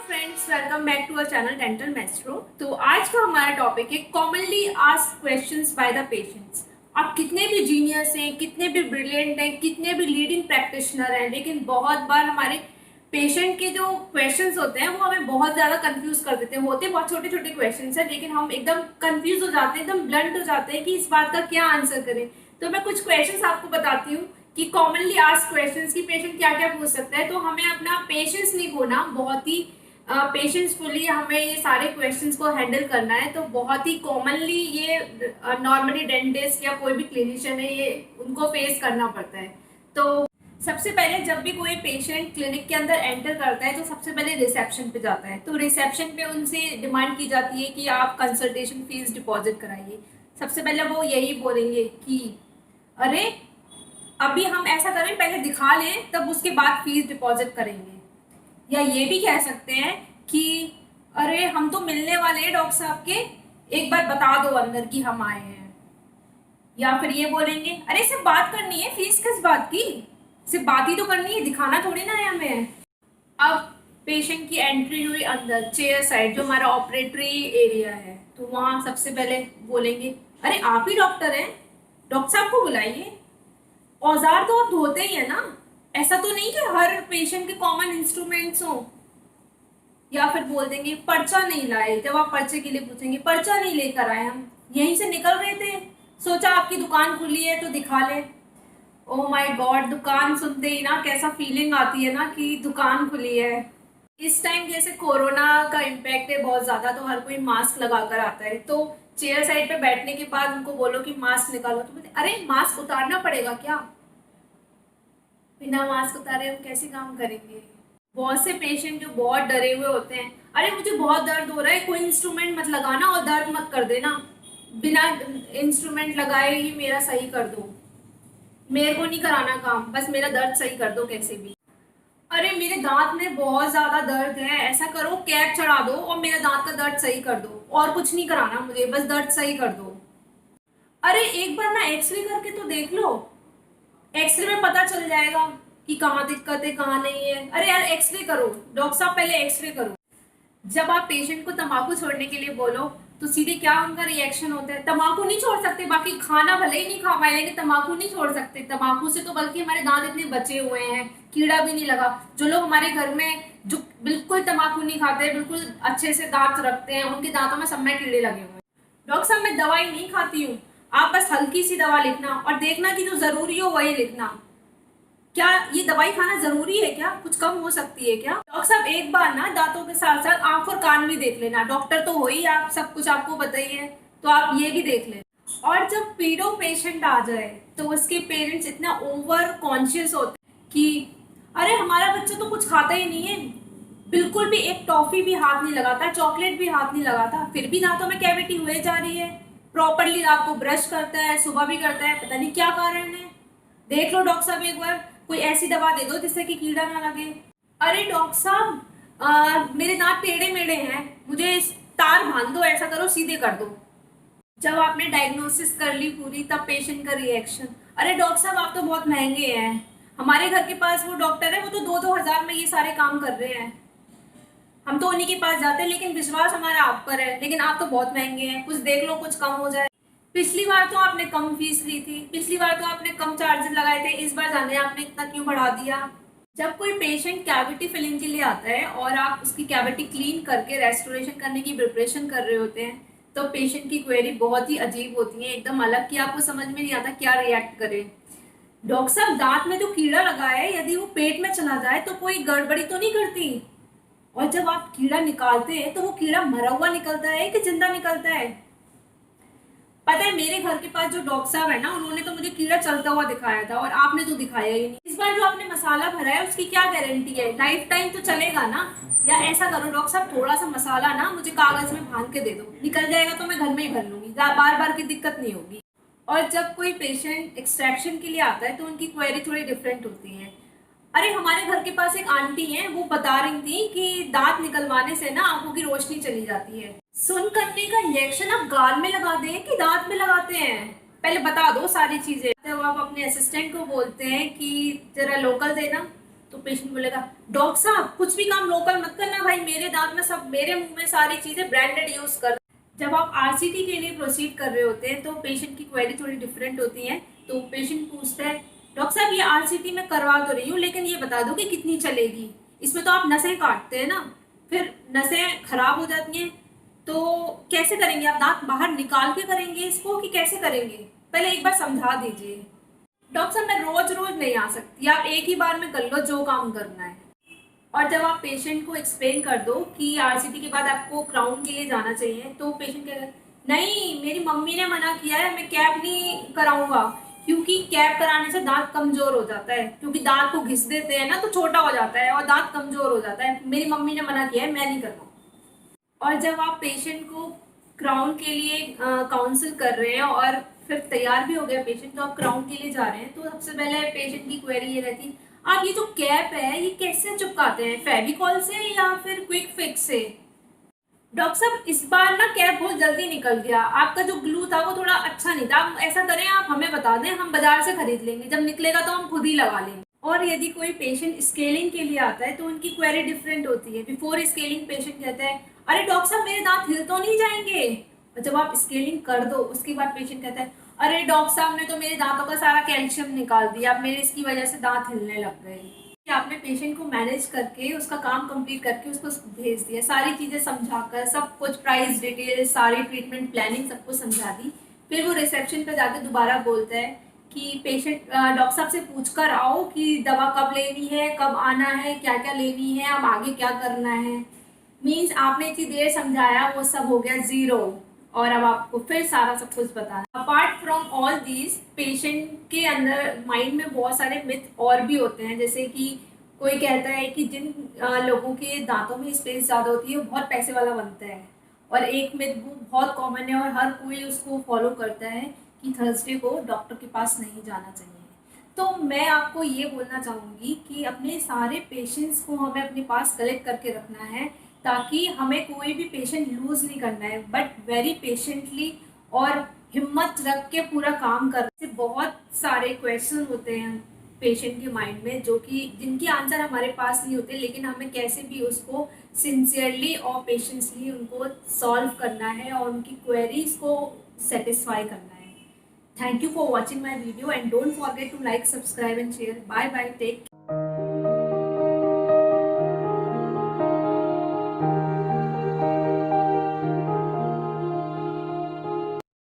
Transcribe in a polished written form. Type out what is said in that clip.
Friends, welcome back to our channel dental maestro. तो आज का हमारा टॉपिक है commonly asked questions by the patients. आप कितने भी जीनियस हैं, कितने भी ब्रिलियंट हैं, कितने भी लीडिंग प्रैक्टिशनर हैं, लेकिन बहुत बार हमारे पेशेंट के जो क्वेश्चंस होते हैं वो हमें बहुत ज़्यादा कंफ्यूज कर देते हैं। होते बहुत छोटे छोटे क्वेश्चंस हैं, लेकिन हम एकदम कंफ्यूज हो जाते हैं, एकदम ब्लंट हो जाते हैं कि इस बात का क्या आंसर करें। तो मैं कुछ क्वेश्चंस आपको बताती हूँ कि कॉमनली आस्क्ड क्वेश्चंस की पेशेंट क्या क्या पूछ सकता है। तो हमें अपना पेशेंस नहीं खोना, बहुत ही पेशेंसफुली हमें ये सारे क्वेश्चंस को हैंडल करना है। तो बहुत ही कॉमनली ये नॉर्मली डेंटिस्ट या कोई भी क्लिनिशियन है, ये उनको फेस करना पड़ता है। तो सबसे पहले जब भी कोई पेशेंट क्लिनिक के अंदर एंटर करता है तो सबसे पहले रिसेप्शन पे जाता है। तो रिसेप्शन पे उनसे डिमांड की जाती है कि आप कंसल्टेशन फीस डिपॉजिट कराइए। सबसे पहले वो यही बोलेंगे कि अरे अभी हम ऐसा करें, पहले दिखा लें तब उसके बाद फीस डिपॉजिट करेंगे। या ये भी कह सकते हैं कि अरे हम तो मिलने वाले हैं डॉक्टर साहब के, एक बार बता दो अंदर कि हम आए हैं। या फिर ये बोलेंगे अरे सिर्फ बात करनी है, फीस किस बात की, सिर्फ बात ही तो करनी है, दिखाना थोड़ी ना है हमें। अब पेशेंट की एंट्री हुई अंदर चेयर साइड, जो हमारा ऑपरेटरी एरिया है, तो वहां सबसे पहले बोलेंगे अरे आप ही डॉक्टर हैं, डॉक्टर साहब को बुलाइए। औजार तो आप धोते ही है ना, ऐसा तो नहीं कि हर पेशेंट के कॉमन इंस्ट्रूमेंट्स हो। या फिर बोल देंगे पर्चा नहीं लाए। जब आप पर्चे के लिए पूछेंगे पर्चा नहीं लेकर आए, हम यहीं से निकल रहे थे, सोचा आपकी दुकान खुली है तो दिखा ले। ओ माय गॉड, दुकान सुनते ही ना कैसा फीलिंग आती है ना कि दुकान खुली है। इस टाइम जैसे कोरोना का इम्पैक्ट है बहुत ज्यादा, तो हर कोई मास्क लगा कर आता है। तो चेयर साइड पे बैठने के बाद उनको बोलो कि मास्क निकालो, तो बोलते अरे मास्क उतारना पड़ेगा क्या, बिना मास्क उतारे हम कैसे काम करेंगे। बहुत से पेशेंट जो बहुत डरे हुए होते हैं, अरे मुझे बहुत दर्द हो रहा है, कोई इंस्ट्रूमेंट मत लगाना और दर्द मत कर देना, बिना इंस्ट्रूमेंट लगाए ही मेरा सही कर दो, मेरे को नहीं कराना काम, बस मेरा दर्द सही कर दो कैसे भी। अरे मेरे दांत में बहुत ज्यादा दर्द है, ऐसा करो कैप चढ़ा दो और मेरे दांत का दर्द सही कर दो, और कुछ नहीं कराना मुझे, बस दर्द सही कर दो। अरे एक बार ना एक्सरे करके तो देख लो, एक्सरे में पता चल जाएगा कि कहाँ दिक्कत है कहाँ नहीं है। अरे यार एक्सरे करो, डॉक्टर साहब पहले एक्सरे करो। जब आप पेशेंट को तंबाकू छोड़ने के लिए बोलो तो सीधे क्या उनका रिएक्शन होता है, तंबाकू नहीं छोड़ सकते, बाकी खाना भले ही नहीं खा पाए लेकिन तंबाकू नहीं छोड़ सकते। तंबाकू से तो बल्कि हमारे दांत इतने बचे हुए हैं, कीड़ा भी नहीं लगा। जो लोग हमारे घर में जो बिल्कुल तंबाकू नहीं खाते, बिल्कुल अच्छे से दांत रखते हैं, उनके दांतों में सब में कीड़े लगे हुए हैं। डॉक्टर साहब मैं दवाई नहीं खाती हूँ, आप बस हल्की सी दवा लिखना और देखना कि जो जरूरी हो वही लिखना। क्या ये दवाई खाना जरूरी है क्या, कुछ कम हो सकती है क्या। डॉक्टर साहब एक बार ना दांतों के साथ साथ आंख और कान भी देख लेना, डॉक्टर तो हो ही आप, सब कुछ आपको बताइए, तो आप ये भी देख लेना। और जब पीडो पेशेंट आ जाए तो उसके पेरेंट्स इतना ओवर कॉन्शियस होते हैं कि अरे हमारा बच्चा तो कुछ खाता ही नहीं है, बिल्कुल भी एक टॉफी भी हाथ नहीं लगाता, चॉकलेट भी हाथ नहीं लगाता, फिर भी दांतों में कैविटी हुए जा रही है, प्रॉपरली रात को ब्रश करता है, सुबह भी करता है, पता नहीं क्या कारण है। देख लो डॉक्टर साहब, एक बार कोई ऐसी दवा दे दो जिससे कि कीड़ा ना लगे। अरे डॉक्टर साहब मेरे दांत टेढ़े मेढ़े हैं, मुझे तार बांध दो, ऐसा करो सीधे कर दो। जब आपने डायग्नोसिस कर ली पूरी, तब पेशेंट का रिएक्शन अरे डॉक्टर साहब आप तो बहुत महंगे हैं, हमारे घर के पास वो डॉक्टर है, वो तो 2-2 हजार में ये सारे काम कर रहे हैं, हम तो उन्हीं के पास जाते हैं, लेकिन विश्वास हमारा आप पर है, लेकिन आप तो बहुत महंगे हैं, कुछ देख लो कुछ कम हो जाए। पिछली बार तो आपने कम फीस ली थी, पिछली बार तो आपने कम चार्जेस लगाए थे, इस बार जाने आपने इतना क्यों बढ़ा दिया। जब कोई पेशेंट कैविटी फिलिंग के लिए आता है और आप उसकी कैविटी क्लीन करके रेस्टोरेशन करने की प्रिपरेशन कर रहे होते हैं, तो पेशेंट की क्वेरी बहुत ही अजीब होती है, एकदम अलग, कि आपको समझ में नहीं आता क्या रिएक्ट करे। डॉक्टर साहब दांत में जो कीड़ा लगा है यदि वो पेट में चला जाए तो कोई गड़बड़ी तो नहीं करती, और जब आप कीड़ा निकालते हैं तो वो कीड़ा मरा हुआ निकलता है कि जिंदा निकलता है। पता है मेरे घर के पास जो डॉक्टर साहब है ना, उन्होंने तो मुझे कीड़ा चलता हुआ दिखाया था और आपने तो दिखाया ही नहीं। इस बार जो आपने मसाला भरा है उसकी क्या गारंटी है, लाइफ टाइम तो चलेगा ना। या ऐसा करो डॉक्टर साहब, थोड़ा सा मसाला ना मुझे कागज में बांध के दे दो, निकल जाएगा तो मैं घर में ही भर लूंगी, बार बार की दिक्कत नहीं होगी। और जब कोई पेशेंट एक्सट्रैक्शन के लिए आता है तो उनकी क्वेरी थोड़ी डिफरेंट होती है। अरे हमारे घर के पास एक आंटी है, वो बता रही थी कि दांत निकलवाने से ना आंखों की रोशनी चली जाती है। सुन करने का इंजेक्शन आप गाल में लगा दें कि दांत में लगाते हैं, पहले बता दो सारी चीजें। जब आप अपने असिस्टेंट को बोलते हैं कि जरा लोकल देना, तो पेशेंट बोलेगा डॉक्टर साहब कुछ भी काम लोकल मत करना भाई, मेरे दांत में सब, मेरे मुंह में सारी चीजें ब्रांडेड यूज कर। जब आप आरसीटी के लिए प्रोसीड कर रहे होते हैं तो पेशेंट की क्वेरी थोड़ी डिफरेंट होती है। तो पेशेंट पूछता है डॉक्टर साहब ये आरसीटी में करवा तो रही हूँ, लेकिन ये बता दो कि कितनी चलेगी, इसमें तो आप नसें काटते हैं ना, फिर नसें खराब हो जाती हैं, तो कैसे करेंगे आप, दांत बाहर निकाल के करेंगे इसको कि कैसे करेंगे, पहले एक बार समझा दीजिए। डॉक्टर साहब मैं रोज रोज नहीं आ सकती, आप एक ही बार में कर लो जो काम करना है। और जब आप पेशेंट को एक्सप्लेन कर दो कि आरसीटी के बाद आपको क्राउन के लिए जाना चाहिए, तो पेशेंट कहेगा नहीं मेरी मम्मी ने मना किया है, मैं कैप नहीं कराऊंगा, क्योंकि कैप कराने से दांत कमजोर हो जाता है, क्योंकि दांत को घिस देते हैं ना तो छोटा हो जाता है और दांत कमजोर हो जाता है, मेरी मम्मी ने मना किया है, मैं नहीं करना। और जब आप पेशेंट को क्राउन के लिए काउंसिल कर रहे हैं और फिर तैयार भी हो गया पेशेंट, तो आप क्राउन के लिए जा रहे हैं, तो सबसे पहले पेशेंट की क्वेरी ये रहती है आप ये जो कैप है ये कैसे चिपकाते हैं, फेविकॉल से या फिर क्विक फिक्स से। डॉक्टर साहब इस बार ना कैप बहुत जल्दी निकल गया, आपका जो ग्लू था वो थोड़ा अच्छा नहीं था, आप ऐसा करें आप हमें बता दें, हम बाजार से खरीद लेंगे, जब निकलेगा तो हम खुद ही लगा लेंगे। और यदि कोई पेशेंट स्केलिंग के लिए आता है तो उनकी क्वेरी डिफरेंट होती है। बिफोर स्केलिंग पेशेंट कहता है अरे डॉक्टर साहब मेरे दांत हिल तो नहीं जाएंगे, और जब आप स्केलिंग कर दो उसके बाद पेशेंट कहता है अरे डॉक्टर साहब ने तो मेरे दांतों का सारा कैल्शियम निकाल दिया, अब मेरे इसकी वजह से दांत हिलने लग गए। कि आपने पेशेंट को मैनेज करके उसका काम कंप्लीट करके उसको भेज दिया, सारी चीज़ें समझाकर, सब कुछ प्राइस डिटेल, सारी ट्रीटमेंट प्लानिंग सब कुछ समझा दी, फिर वो रिसेप्शन पे जाके दोबारा बोलता है कि पेशेंट डॉक्टर साहब से पूछ कर आओ कि दवा कब लेनी है, कब आना है, क्या क्या लेनी है, अब आगे क्या करना है। मीन्स आपने इतनी देर समझाया वो सब हो गया जीरो, और अब आपको फिर सारा सब कुछ बताना। Apart from all these patient के अंदर माइंड में बहुत सारे मिथ और भी होते हैं, जैसे कि कोई कहता है कि जिन लोगों के दांतों में स्पेस ज़्यादा होती है वो बहुत पैसे वाला बनता है, और एक मिथ वो बहुत कॉमन है और हर कोई उसको फॉलो करता है कि थर्सडे को डॉक्टर के पास नहीं जाना चाहिए। तो मैं आपको ये बोलना चाहूँगी कि अपने सारे पेशेंट्स को हमें अपने पास कलेक्ट करके रखना है, ताकि हमें कोई भी पेशेंट लूज़ नहीं करना है, बट वेरी पेशेंटली और हिम्मत रख के पूरा काम करने से। बहुत सारे क्वेश्चन होते हैं पेशेंट के माइंड में जो कि जिनके आंसर हमारे पास नहीं होते, लेकिन हमें कैसे भी उसको सिंसियरली और पेशेंसली उनको सॉल्व करना है और उनकी क्वेरीज को सेटिस्फाई करना है। Thank you for watching my video and don't forget to like, subscribe and share. Bye bye. Take care.